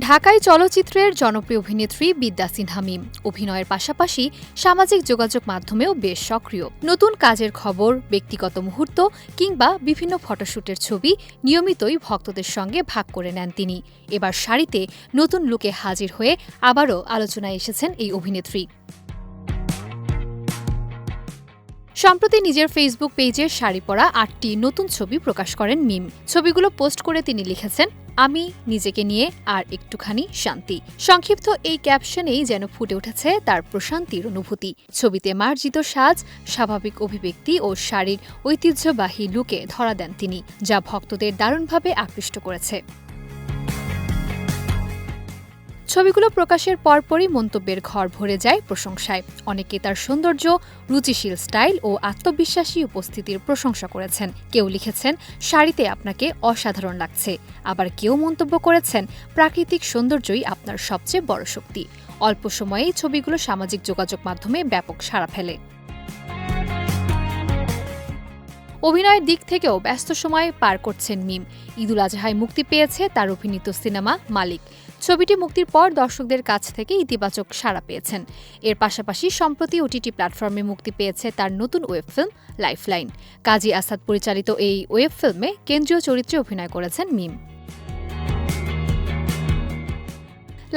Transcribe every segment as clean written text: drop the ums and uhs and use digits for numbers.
ঢাকাই চলচ্চিত্রের জনপ্রিয় অভিনেত্রী বিদ্যা সিনহা মিম অভিনয়ের পাশাপাশি সামাজিক যোগাযোগ মাধ্যমেও বেশ সক্রিয়। নতুন কাজের খবর, ব্যক্তিগত মুহূর্ত কিংবা বিভিন্ন ফটোশ্যুটের ছবি নিয়মিতই ভক্তদের সঙ্গে ভাগ করে নেন তিনি। এবার শাড়িতে নতুন লুকে হাজির হয়ে আবারও আলোচনায় এসেছেন এই অভিনেত্রী। সম্প্রতি নিজের ফেসবুক পেজে শাড়ি পরা ৮টি নতুন ছবি প্রকাশ করেন মিম। ছবিগুলো পোস্ট করে তিনি লিখেছেন, আমি নিজেকে নিয়ে আর একটুখানি শান্তি। সংক্ষিপ্ত এই ক্যাপশনেই যেন ফুটে উঠেছে তার প্রশান্তির অনুভূতি। ছবিতে মার্জিত সাজ, স্বাভাবিক অভিব্যক্তি ও শাড়ির ঐতিহ্যবাহী লুকে ধরা দেন তিনি, যা ভক্তদের দারুণভাবে আকৃষ্ট করেছে। ছবিগুলো প্রকাশের পরপরই মন্তব্যের ঘর ভরে যায় প্রশংসায়। অনেকে তার সৌন্দর্য, রুচিশীল স্টাইল ও আত্মবিশ্বাসী উপস্থিতির প্রশংসা করেছেন। কেউ লিখেছেন, শাড়িতে আপনাকে অসাধারণ লাগছে। আবার কেউ মন্তব্য করেছেন, প্রাকৃতিক সৌন্দর্যই আপনার সবচেয়ে বড় শক্তি। অল্প সময়েই ছবিগুলো সামাজিক যোগাযোগ মাধ্যমে ব্যাপক সাড়া ফেলে। অভিনয়ের দিক থেকেও ব্যস্ত সময় পার করছেন মিম। ঈদুল আজহায় মুক্তি পেয়েছে তার অভিনীত সিনেমা মালিক। ছবিটি মুক্তির পর দর্শকদের কাছ থেকে ইতিবাচক সাড়া পেয়েছেন। এর পাশাপাশি সম্প্রতি ওটিটি প্ল্যাটফর্মে মুক্তি পেয়েছে তার নতুন ওয়েব ফিল্ম লাইফলাইন। কাজী আসাদ পরিচালিত এই ওয়েব ফিল্মে কেন্দ্রীয় চরিত্রে অভিনয় করেছেন মিম।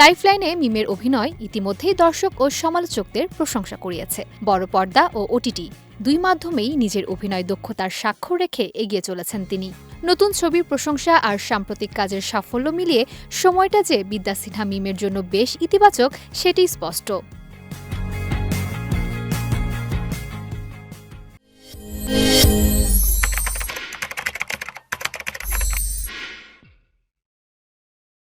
লাইফলাইনে মিমের অভিনয় ইতিমধ্যেই দর্শক ও সমালোচকদের প্রশংসা কুড়িয়েছে। বড় পর্দা ও ওটিটি দুই মাধ্যমেই নিজের অভিনয় দক্ষতার স্বাক্ষর রেখে এগিয়ে চলেছেন তিনি। নতুন ছবির প্রশংসা আর সাম্প্রতিক কাজের সাফল্য মিলিয়ে সময়টা যে বিদ্যা সিনহা মিমের জন্য বেশ ইতিবাচক, সেটি স্পষ্ট।